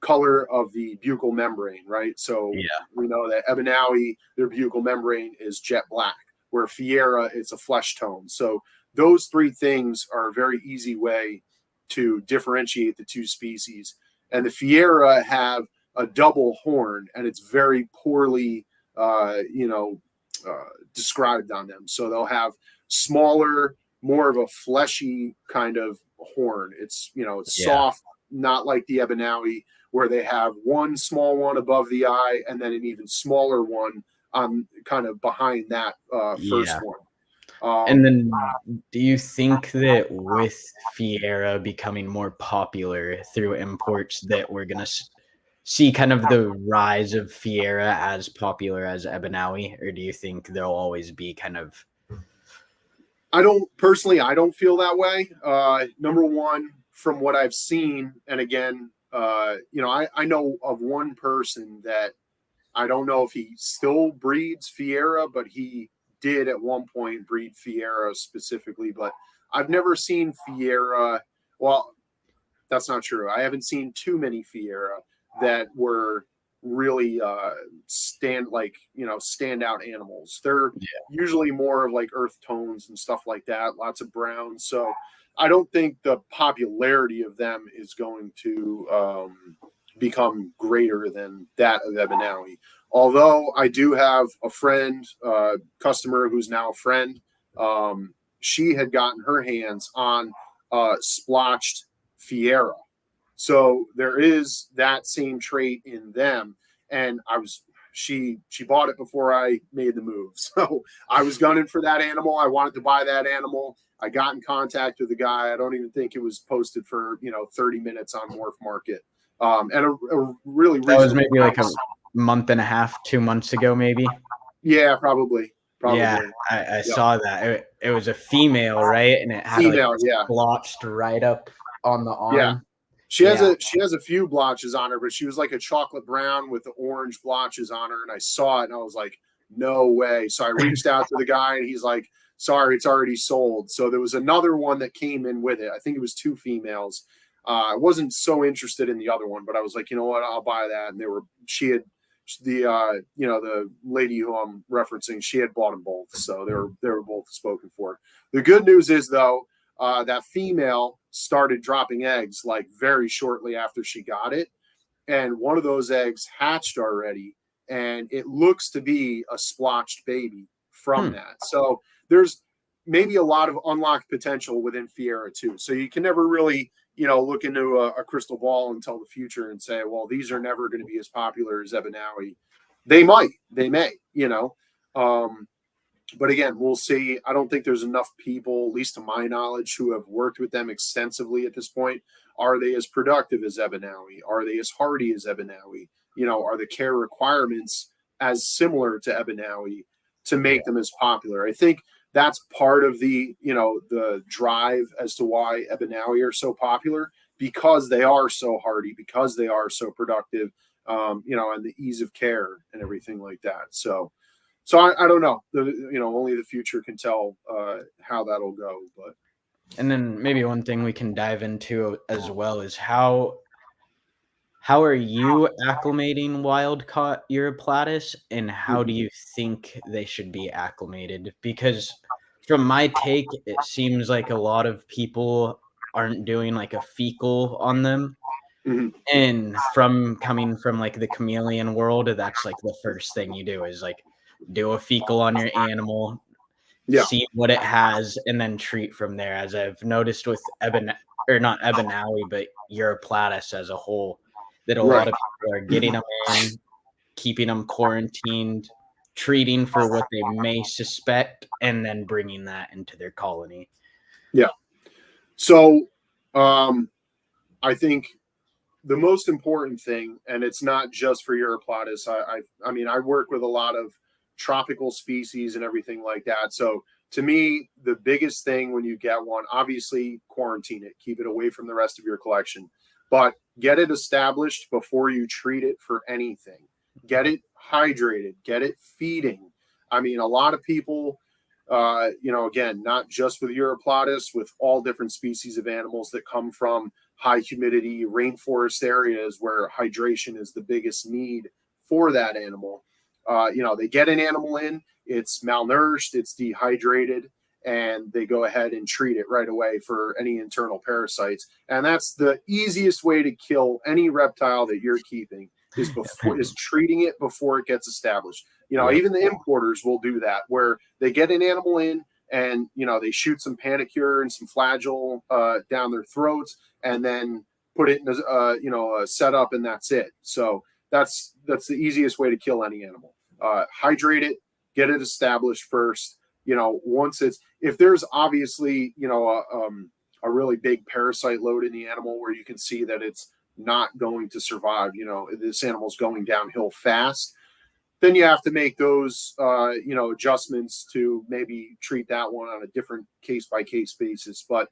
color of the buccal membrane, right? So we know that Ebanawi, their buccal membrane is jet black, where fiera, it's a flesh tone. So those three things are a very easy way to differentiate the two species. And the fiera have a double horn, and it's very poorly, described on them. So they'll have smaller, more of a fleshy kind of horn. It's Yeah. soft, not like the Ebanawi, where they have one small one above the eye and then an even smaller one on kind of behind that first Yeah. one. And then do you think that with Fiera becoming more popular through imports that we're going to see kind of the rise of Fiera as popular as Ebanawi, or do you think there'll always be kind of I don't feel that way. Number one, from what I've seen, and again, I know of one person that I don't know if he still breeds Fiera, but he did at one point breed Fiera specifically. But I've never seen Fiera. Well, that's not true. I haven't seen too many Fiera that were really standout animals. They're usually more of like earth tones and stuff like that, lots of brown. So I don't think the popularity of them is going to become greater than that of Ebanawi. Although I do have a friend, customer who's now a friend. She had gotten her hands on splotched Fiera. So there is that same trait in them. And she bought it before I made the move. So I was gunning for that animal. I wanted to buy that animal. I got in contact with the guy. I don't even think it was posted for 30 minutes on Morph Market. And a really that was reasonable maybe like a price. month and a half, 2 months ago, maybe? Yeah, probably. Yeah, I Yep. saw that. It was a female, right? And it had like Female, yeah. blotched right up on the Yeah. arm. She has Yeah. a few blotches on her, but she was like a chocolate brown with the orange blotches on her. And I saw it and I was like, no way. So I reached out to the guy and he's like, sorry, it's already sold. So there was another one that came in with it. I think it was 2 females. I wasn't so interested in the other one, but I was like, you know what, I'll buy that. And the lady who I'm referencing, she had bought them both. So they were both spoken for. The good news is though, that female started dropping eggs like very shortly after she got it. And one of those eggs hatched already. And it looks to be a splotched baby from that. So there's maybe a lot of unlocked potential within Fiera too. So you can never really, look into a crystal ball and tell the future and say, well, these are never going to be as popular as Ebanawi. They may, but again, we'll see. I don't think there's enough people, at least to my knowledge, who have worked with them extensively at this point. Are they as productive as Ebanawi? Are they as hardy as Ebanawi? Are the care requirements as similar to Ebanawi to make them as popular? I think that's part of the drive as to why Ebanawi are so popular, because they are so hardy, because they are so productive, and the ease of care and everything like that. So I don't know. Only the future can tell how that'll go. But And then maybe one thing we can dive into as well is how are you acclimating wild-caught uroplatus, and how do you think they should be acclimated? Because from my take, it seems like a lot of people aren't doing like a fecal on them. And coming from like the chameleon world, that's like the first thing you do is like do a fecal on your animal, yeah, see what it has, and then treat from there. As I've noticed with not Ebanawi, but uroplatus as a whole, that a lot right. of people are getting them in, keeping them quarantined, treating for what they may suspect, and then bringing that into their colony. Yeah. So I think the most important thing, and it's not just for uroplatus. I work with a lot of tropical species and everything like that. So to me, the biggest thing when you get one, obviously quarantine it, keep it away from the rest of your collection, but get it established before you treat it for anything. Get it hydrated, get it feeding. A lot of people, again, not just with uroplatus, with all different species of animals that come from high humidity rainforest areas where hydration is the biggest need for that animal. They get an animal in, it's malnourished, it's dehydrated, and they go ahead and treat it right away for any internal parasites. And that's the easiest way to kill any reptile that you're keeping is treating it before it gets established. Even the importers will do that, where they get an animal in and, they shoot some Panicure and some Flagyl down their throats and then put it in a setup, and that's it. So that's the easiest way to kill any animal. Hydrate it, get it established first. Once if there's obviously, a really big parasite load in the animal where you can see that it's not going to survive, this animal's going downhill fast, then you have to make those, adjustments to maybe treat that one on a different case-by-case basis. But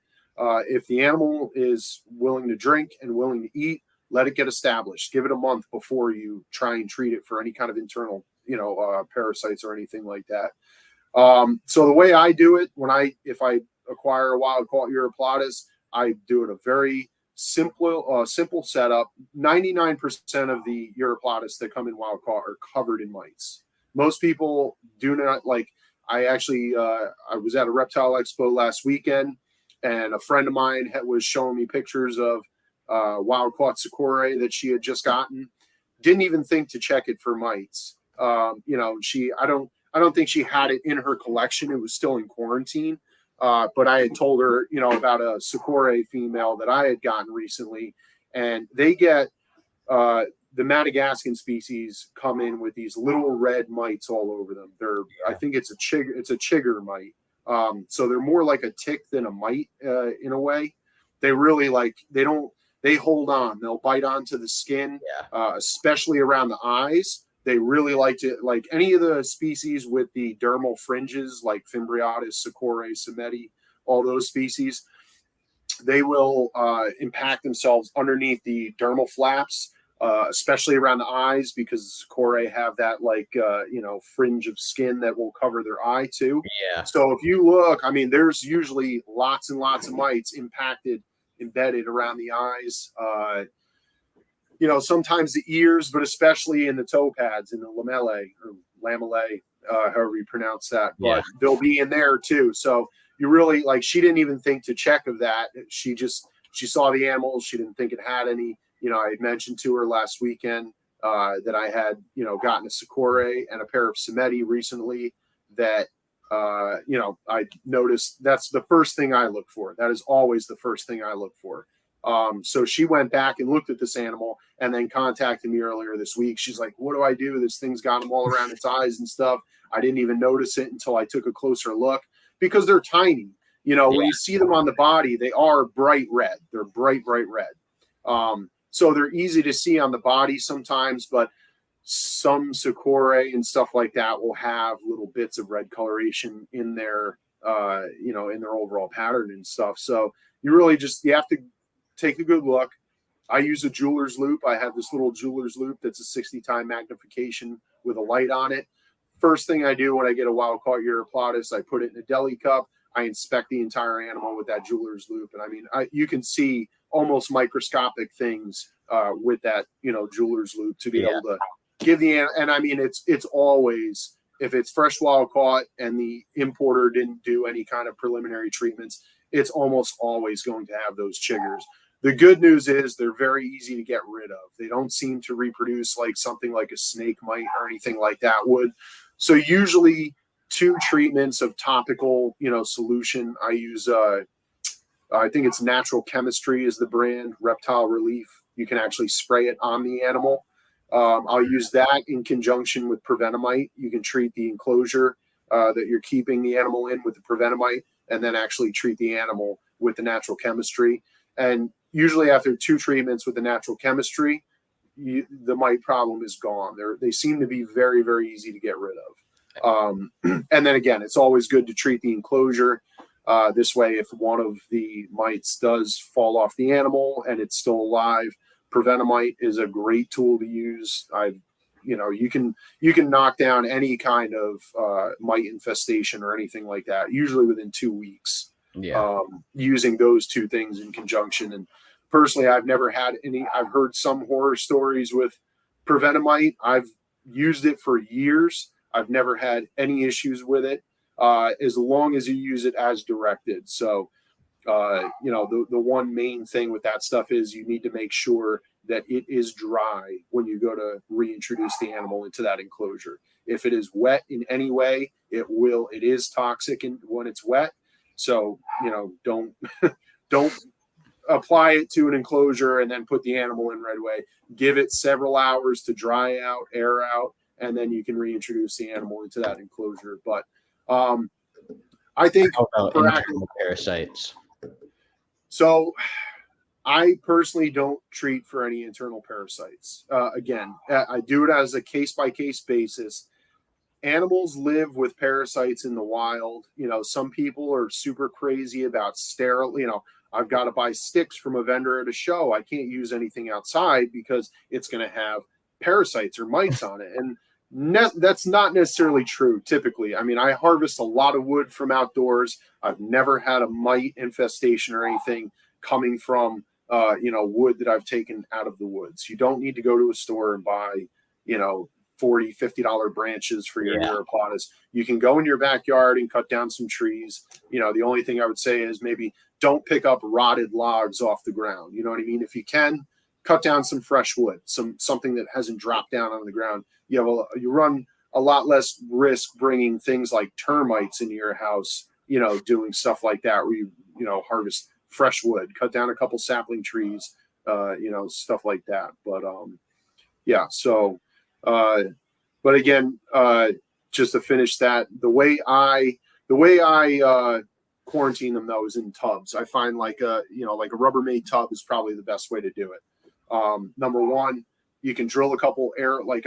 if the animal is willing to drink and willing to eat, let it get established. Give it a month before you try and treat it for any kind of internal, parasites or anything like that. So the way I do it, if I acquire a wild-caught uroplatus, I do it a very simple setup. 99% of the uroplatus that come in wild-caught are covered in mites. Most people do not like. I was at a reptile expo last weekend, and a friend of mine was showing me pictures of wild-caught Sakura that she had just gotten. Didn't even think to check it for mites. I don't think she had it in her collection. It was still in quarantine. But I had told her, about a Sakura female that I had gotten recently, and they get the Madagascan species come in with these little red mites all over them. I think it's a chigger mite. So they're more like a tick than a mite in a way. They really they hold on. They'll bite onto the skin, especially around the eyes. They really like any of the species with the dermal fringes, like Fimbriatus, Sakura, Semeti, all those species. They will impact themselves underneath the dermal flaps, especially around the eyes, because Sakura have that fringe of skin that will cover their eye too. Yeah. So if you look, there's usually lots and lots of mites embedded around the eyes. Sometimes the ears, but especially in the toe pads, in the lamellae, however you pronounce that. But they'll be in there too. So you really she didn't even think to check of that. She saw the animals. She didn't think it had any. I had mentioned to her last weekend that I had, gotten a Sakura and a pair of Semeti recently that, I noticed. That's the first thing I look for. That is always the first thing I look for. So she went back and looked at this animal and then contacted me earlier this week. She's like, what do I do? This thing's got them all around its eyes and stuff. I didn't even notice it until I took a closer look, because they're tiny. When you see them on the body, they are bright red. They're bright red. So they're easy to see on the body sometimes, but some Sakura and stuff like that will have little bits of red coloration in their, in their overall pattern and stuff. So you really you have to take a good look. I use a jeweler's loupe. I have this little jeweler's loupe that's a 60 time magnification with a light on it. First thing I do when I get a wild-caught uroplatus, I put it in a deli cup. I inspect the entire animal with that jeweler's loupe. And you can see almost microscopic things with that, jeweler's loupe to be able to give the animal. And it's always, if it's fresh wild-caught and the importer didn't do any kind of preliminary treatments, it's almost always going to have those chiggers. The good news is they're very easy to get rid of. They don't seem to reproduce like something like a snake mite or anything like that would. So usually 2 treatments of topical, solution. I use, I think it's Natural Chemistry is the brand, Reptile Relief. You can actually spray it on the animal. I'll use that in conjunction with Prevenamite. You can treat the enclosure that you're keeping the animal in with the Prevenamite, and then actually treat the animal with the Natural Chemistry. And usually after 2 treatments with the Natural Chemistry, the mite problem is gone. They seem to be very, very easy to get rid of. And then again, it's always good to treat the enclosure. This way, if one of the mites does fall off the animal and it's still alive, Prevenamite is a great tool to use. You can knock down any kind of mite infestation or anything like that, usually within 2 weeks. Using those 2 things in conjunction. And personally, I've never had any. I've heard some horror stories with Prevenamite. I've used it for years. I've never had any issues with it. as long as you use it as directed. So, the one main thing with that stuff is you need to make sure that it is dry when you go to reintroduce the animal into that enclosure. If it is wet in any way, it is toxic when it's wet. So, don't don't apply it to an enclosure and then put the animal in right away. Give it several hours to dry out, air out, and then you can reintroduce the animal into that enclosure. But I think How about internal parasites? So I personally don't treat for any internal parasites. Again, I do it as a case-by-case basis. Animals live with parasites in the wild. Some people are super crazy about sterile. I've got to buy sticks from a vendor at a show. I can't use anything outside because it's going to have parasites or mites on it. And that's not necessarily true typically. I mean, I harvest a lot of wood from outdoors. I've never had a mite infestation or anything coming from wood that I've taken out of the woods. You don't need to go to a store and buy $40-$50 branches for your uroplatus. You can go in your backyard and cut down some trees. The only thing I would say is maybe don't pick up rotted logs off the ground. You know what I mean? If you can, cut down some fresh wood, something that hasn't dropped down on the ground. You run a lot less risk bringing things like termites into your house, doing stuff like that where you harvest fresh wood, cut down a couple sapling trees, stuff like that. But but again, just to finish that, the way I quarantine them though is in tubs. I find like a Rubbermaid tub is probably the best way to do it. Number one, you can drill a couple air. Like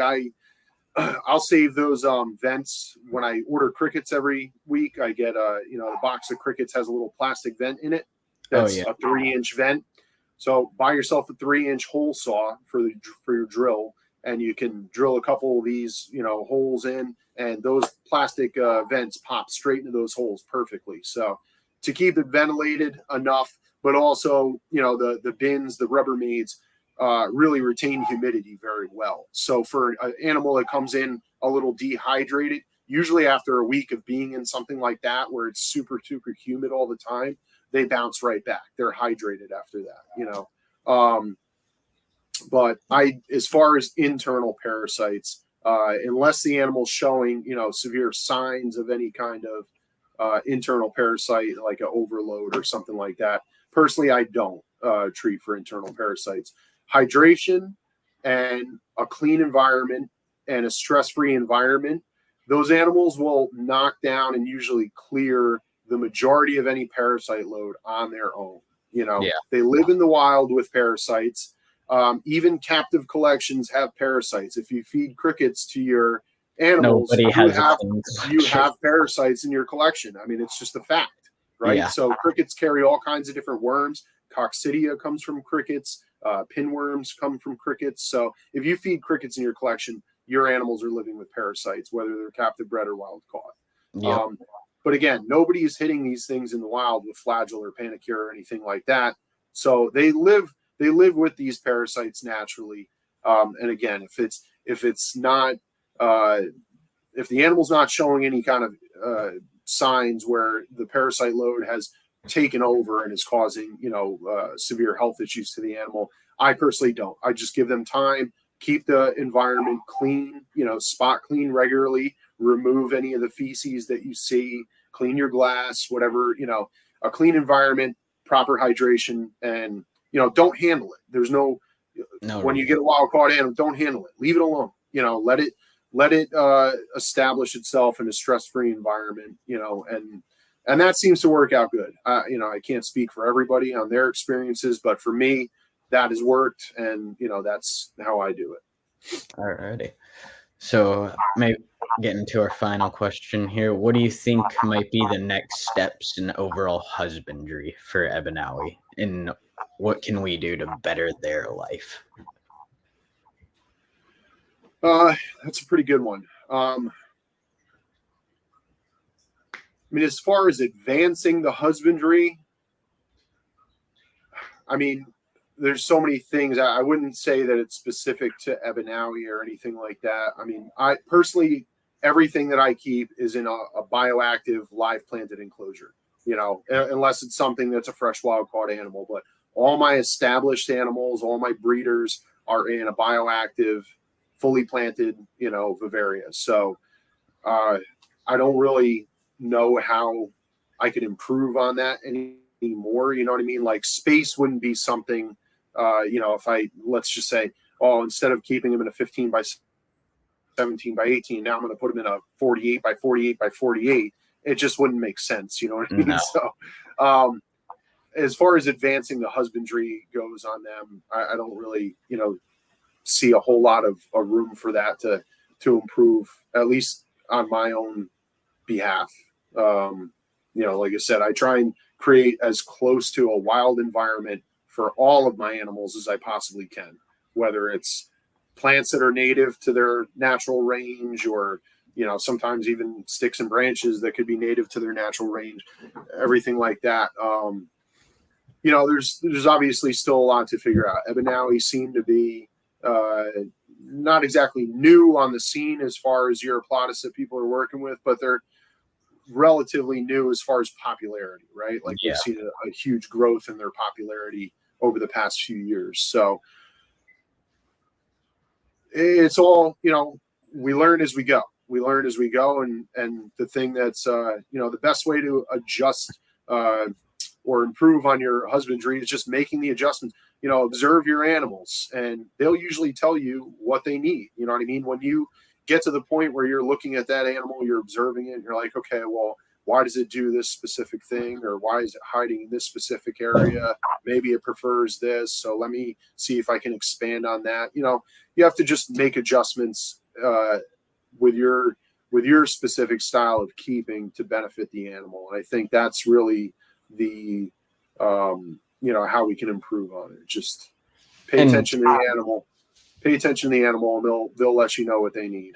I'll save those vents when I order crickets every week. I get the box of crickets has a little plastic vent in it. That's a 3-inch vent. So buy yourself a 3-inch hole saw for your drill, and you can drill a couple of these holes in, and those plastic vents pop straight into those holes perfectly. So to keep it ventilated enough, but also the bins, the Rubbermaids, really retain humidity very well. So for an animal that comes in a little dehydrated, usually after a week of being in something like that where it's super, super humid all the time, they bounce right back. They're hydrated after that, But as far as internal parasites, unless the animal's showing, severe signs of any kind of internal parasite, like an overload or something like that, personally, I don't treat for internal parasites. Hydration and a clean environment and a stress-free environment, those animals will knock down and usually clear the majority of any parasite load on their own. They live in the wild with parasites. Even captive collections have parasites. If you feed crickets to your animals, you have parasites in your collection. I mean, it's just a fact, right? Yeah. So crickets carry all kinds of different worms. Coccidia comes from crickets. Pinworms come from crickets. So if you feed crickets in your collection, your animals are living with parasites, whether they're captive bred or wild caught. Yep. But again, nobody is hitting these things in the wild with Flagyl or Panicure or anything like that. So they live with these parasites naturally. And again, if the animal's not showing any kind of signs where the parasite load has taken over and is causing severe health issues to the animal, I personally don't. I just give them time, keep the environment clean, spot clean regularly, remove any of the feces that you see, clean your glass, whatever, a clean environment, proper hydration, and don't handle it. There's no when you get a wild caught animal, don't handle it. Leave it alone. Let it establish itself in a stress-free environment, and that seems to work out good. I can't speak for everybody on their experiences, but for me, that has worked, and that's how I do it. All righty. So maybe getting to our final question here, what do you think might be the next steps in overall husbandry for Ebanawi, and what can we do to better their life? That's a pretty good one. I mean, as far as advancing the husbandry, I mean, there's so many things. I wouldn't say that it's specific to Ebanawi or anything like that. I mean, I personally, everything that I keep is in a bioactive live planted enclosure, unless it's something that's a fresh wild caught animal. But all my established animals, all my breeders are in a bioactive, fully planted, vivaria. So I don't really know how I could improve on that anymore. You know what I mean? Like space wouldn't be something, if let's just say, instead of keeping them in a 15 by 17 by 18, now I'm going to put them in a 48 by 48 by 48. It just wouldn't make sense. You know what I mean? No. So, as far as advancing the husbandry goes on them, I don't really, see a whole lot of room for that to improve, at least on my own behalf. Like I said, I try and create as close to a wild environment for all of my animals as I possibly can, whether it's plants that are native to their natural range, or sometimes even sticks and branches that could be native to their natural range, everything like that. There's obviously still a lot to figure out. Ebenaui seem to be not exactly new on the scene as far as uroplatus that people are working with, but they're relatively new as far as popularity, right? Like we've seen a huge growth in their popularity over the past few years. So it's all, we learn as we go. And the thing that's, the best way to adjust or improve on your husbandry is just making the adjustments. Observe your animals, and they'll usually tell you what they need. You know what I mean? When you get to the point where you're looking at that animal, you're observing it, and you're like, okay, well, why does it do this specific thing? Or why is it hiding in this specific area? Maybe it prefers this. So let me see if I can expand on that. You have to just make adjustments with your specific style of keeping to benefit the animal. And I think that's really the how we can improve on it. Just pay attention to the animal, and they'll let you know what they need.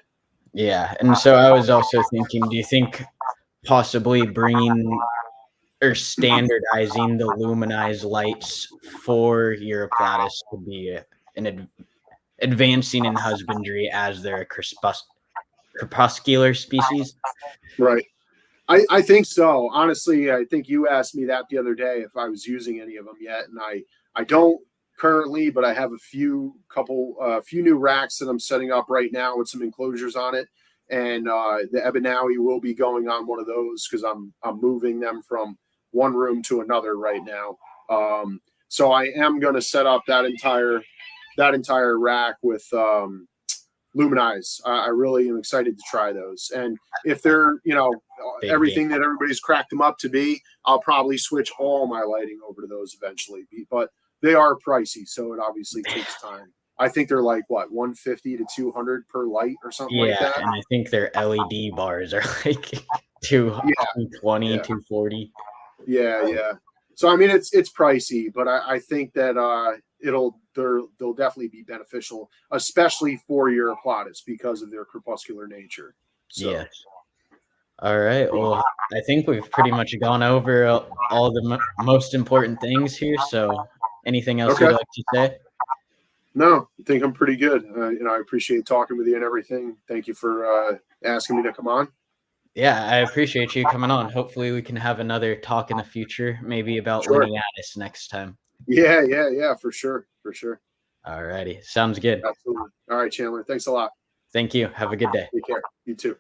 Yeah. And so I was also thinking, do you think possibly bringing or standardizing the luminized lights for uroplatus would be advancing in husbandry as they're a crepuscular species? Right. I think so. Honestly, I think you asked me that the other day if I was using any of them yet, and I don't currently, but I have a few new racks that I'm setting up right now with some enclosures on it, and the Ebenaui will be going on one of those because I'm moving them from one room to another right now. So I am going to set up that entire rack with luminize. I really am excited to try those. And if they're, everything that everybody's cracked them up to be, I'll probably switch all my lighting over to those eventually. But they are pricey, so it obviously takes time. I think they're like what, 150 to 200 per light or something like that. And I think their LED bars are like 220, 240. Yeah. So I mean, it's pricey, but I think that they'll definitely be beneficial, especially for uroplatus because of their crepuscular nature. So. Yeah. All right. Well, I think we've pretty much gone over all the most important things here. So, anything else you'd like to say? No, I think I'm pretty good. I appreciate talking with you and everything. Thank you for asking me to come on. Yeah, I appreciate you coming on. Hopefully, we can have another talk in the future, maybe about Lineatus next time. Yeah, for sure. All righty. Sounds good. Absolutely. All right, Chandler. Thanks a lot. Thank you. Have a good day. Take care. You too.